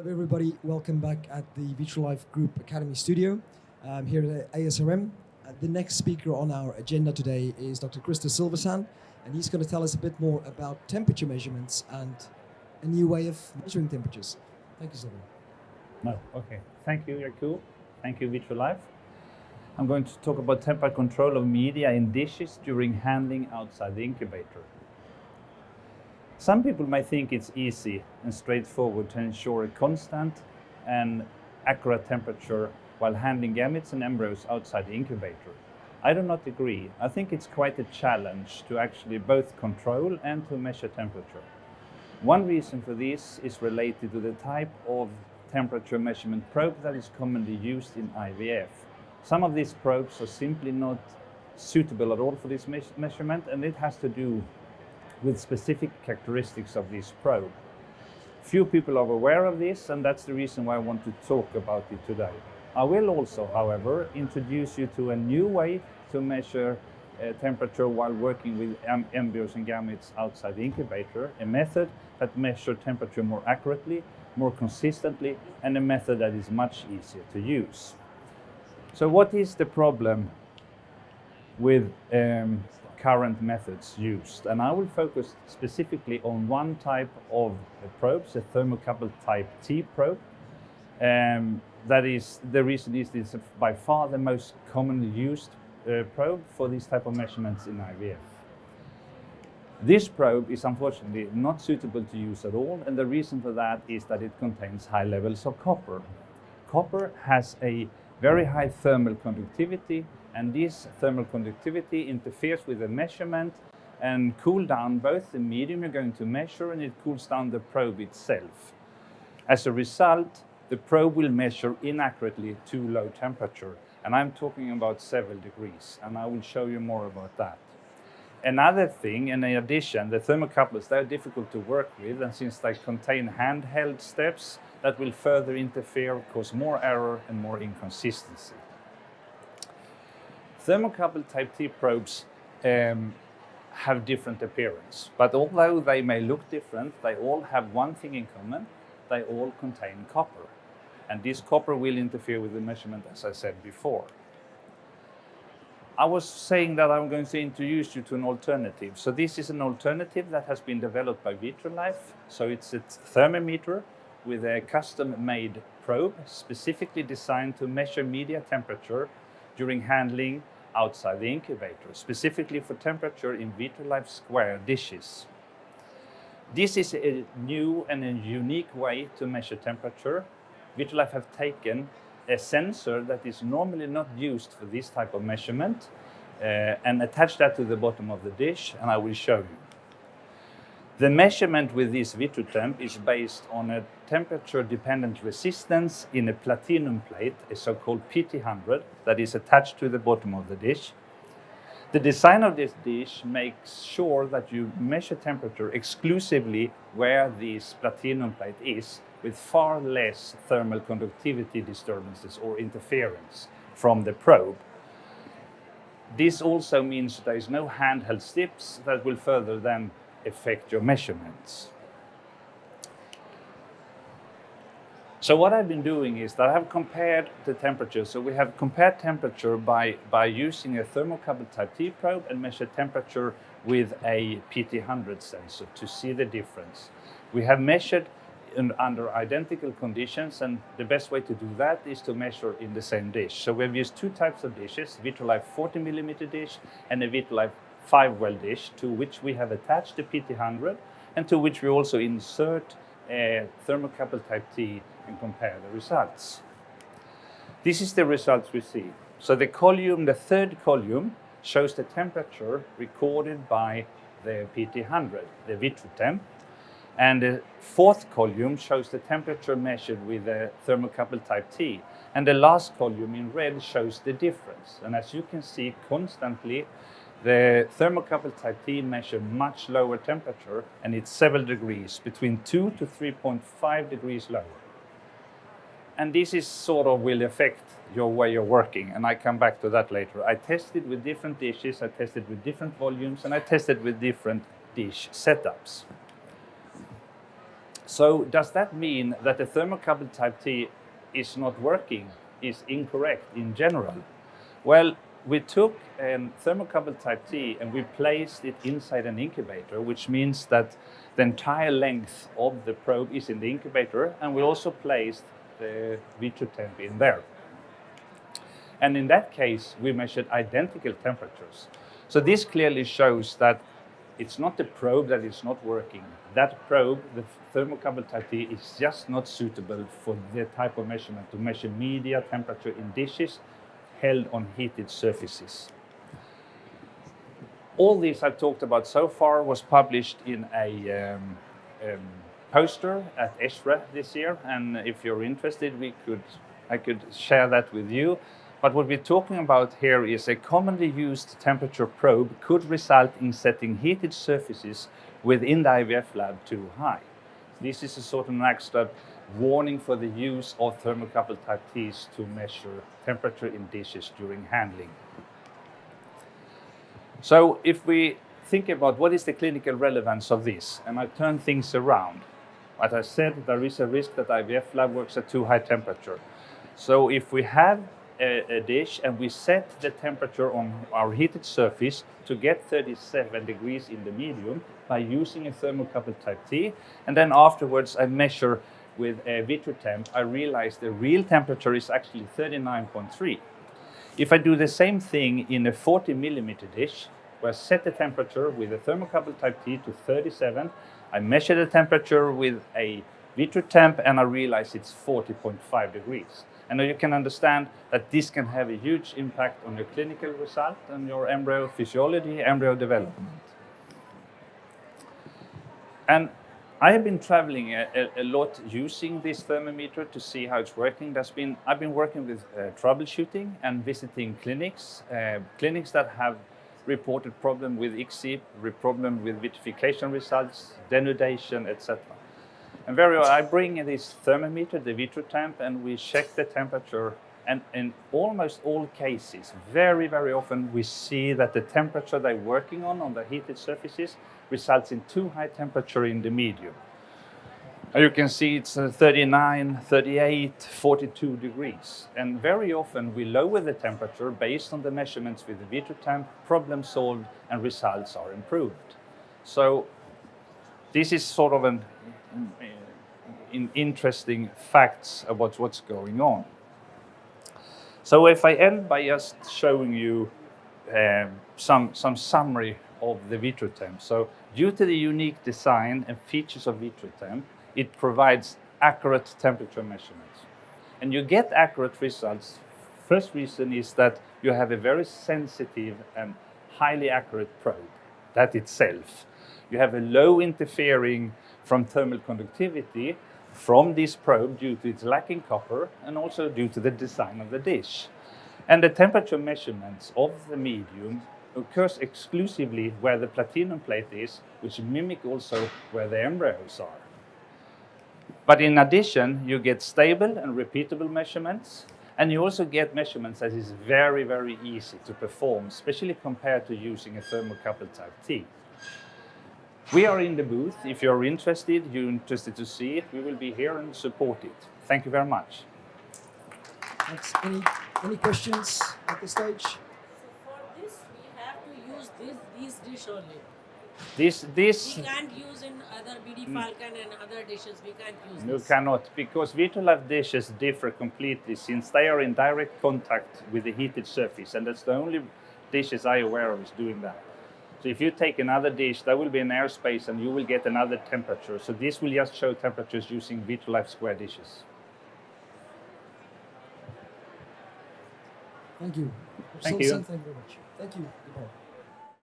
Hello everybody, welcome back at the Vitrolife Group Academy studio here at ASRM. The next speaker on our agenda today is Dr. Krista Silversan, and he's going to tell us a bit more about temperature measurements and a new way of measuring temperatures. Thank you, Silver. No, okay. Thank you, Jakub. Thank you, Vitrolife. I'm going to talk about temperature control of media in dishes during handling outside the incubator. Some people may think it's easy and straightforward to ensure a constant and accurate temperature while handling gametes and embryos outside the incubator. I do not agree. I think it's quite a challenge to actually both control and to measure temperature. One reason for this is related to the type of temperature measurement probe that is commonly used in IVF. Some of these probes are simply not suitable at all for this measurement, and it has to do with specific characteristics of this probe. Few people are aware of this, and that's the reason why I want to talk about it today. I will also, however, introduce you to a new way to measure temperature while working with embryos and gametes outside the incubator, a method that measures temperature more accurately, more consistently, and a method that is much easier to use. So what is the problem with current methods used? And I will focus specifically on one type of probes, a thermocouple type T probe. That is, the reason is this is by far the most commonly used probe for these type of measurements in IVF. This probe is unfortunately not suitable to use at all, and the reason for that is that it contains high levels of copper. Copper has a very high thermal conductivity, and this thermal conductivity interferes with the measurement and cools down both the medium you're going to measure, and it cools down the probe itself. As a result, the probe will measure inaccurately too low temperature, and I'm talking about several degrees, and I will show you more about that. Another thing, in addition, the thermocouples, they're difficult to work with, and since they contain handheld steps, that will further interfere, cause more error and more inconsistency. Thermocouple type T probes have different appearance, but although they may look different, they all have one thing in common: they all contain copper. And this copper will interfere with the measurement, as I said before. I was saying that I'm going to introduce you to an alternative. So this is an alternative that has been developed by Vitrolife. So it's a thermometer with a custom-made probe specifically designed to measure media temperature during handling outside the incubator, specifically for temperature in Vitrolife square dishes. This is a new and a unique way to measure temperature. Vitrolife have taken a sensor that is normally not used for this type of measurement and attached that to the bottom of the dish, and I will show you. The measurement with this VitroTemp is based on a temperature-dependent resistance in a platinum plate, a so-called PT100, that is attached to the bottom of the dish. The design of this dish makes sure that you measure temperature exclusively where this platinum plate is, with far less thermal conductivity disturbances or interference from the probe. This also means there is no handheld steps that will further then affect your measurements. So what I've been doing is that I've compared the temperature. So we have compared temperature by using a thermocouple type T probe and measure temperature with a PT100 sensor to see the difference. We have measured under identical conditions, and the best way to do that is to measure in the same dish. So we've used two types of dishes, Vitrolife 40mm dish and a Vitrolife 5-well dish, to which we have attached the PT100 and to which we also insert a thermocouple type T and compare the results. This is the results we see. So the column, the third column, shows the temperature recorded by the PT100, the VitroTemp. And the fourth column shows the temperature measured with the thermocouple type T. And the last column in red shows the difference. And as you can see, constantly, the thermocouple type T measure much lower temperature, and it's several degrees, between 2 to 3.5 degrees lower. And this is sort of will affect your way of working, and I come back to that later. I tested with different dishes, I tested with different volumes, and I tested with different dish setups. So does that mean that the thermocouple type T is not working, is incorrect in general? Well, we took a thermocouple type T and we placed it inside an incubator, which means that the entire length of the probe is in the incubator, and we also placed the VitroTemp in there. And in that case, we measured identical temperatures. So this clearly shows that it's not the probe that is not working. That probe, the thermocouple type T, is just not suitable for the type of measurement to measure media temperature in dishes held on heated surfaces. All this I've talked about so far was published in a poster at ASRM this year, and if you're interested, I could share that with you. But what we're talking about here is a commonly used temperature probe could result in setting heated surfaces within the IVF lab too high. This is a sort of an extra warning for the use of thermocouple type Ts to measure temperature in dishes during handling. So if we think about what is the clinical relevance of this, and I turn things around, as I said, there is a risk that IVF lab works at too high temperature. So if we have a dish and we set the temperature on our heated surface to get 37 degrees in the medium by using a thermocouple type T, and then afterwards I measure with a VitroTemp, I realize the real temperature is actually 39.3. If I do the same thing in a 40 millimeter dish, where I set the temperature with a thermocouple type T to 37, I measure the temperature with a VitroTemp and I realize it's 40.5 degrees. And you can understand that this can have a huge impact on your clinical result and your embryo physiology, embryo development. And I have been traveling a lot using this thermometer to see how it's working. I've been working with troubleshooting and visiting clinics, clinics that have reported problem with ICSI, problem with vitrification results, denudation, etc. And I bring this thermometer, the VitroTemp, and we check the temperature. And in almost all cases, very, very often, we see that the temperature they're working on the heated surfaces, results in too high temperature in the medium. And you can see it's 39, 38, 42 degrees. And very often, we lower the temperature based on the measurements with the VitroTemp, problem solved, and results are improved. So this is sort of an interesting facts about what's going on. So if I end by just showing you some summary of the VitroTemp. So due to the unique design and features of VitroTemp, it provides accurate temperature measurements. And you get accurate results. First reason is that you have a very sensitive and highly accurate probe, that itself. You have a low interfering from thermal conductivity from this probe due to its lacking copper and also due to the design of the dish. And the temperature measurements of the medium occurs exclusively where the platinum plate is, which mimic also where the embryos are. But in addition, you get stable and repeatable measurements, and you also get measurements that is very, very easy to perform, especially compared to using a thermocouple type T. We are in the booth. If you're interested to see it, we will be here and support it. Thank you very much. Thanks. Any questions at this stage? So for this, we have to use these dish only. This We can't use in other BD Falcon and other dishes. We can't use you this. cannot, because Vitrolife dishes differ completely since they are in direct contact with the heated surface, and that's the only dishes I'm aware of is doing that. So if you take another dish, there will be an airspace and you will get another temperature. So this will just show temperatures using Vitrolife square dishes. Thank you. Thank you. Thank you very much. Thank you. Goodbye.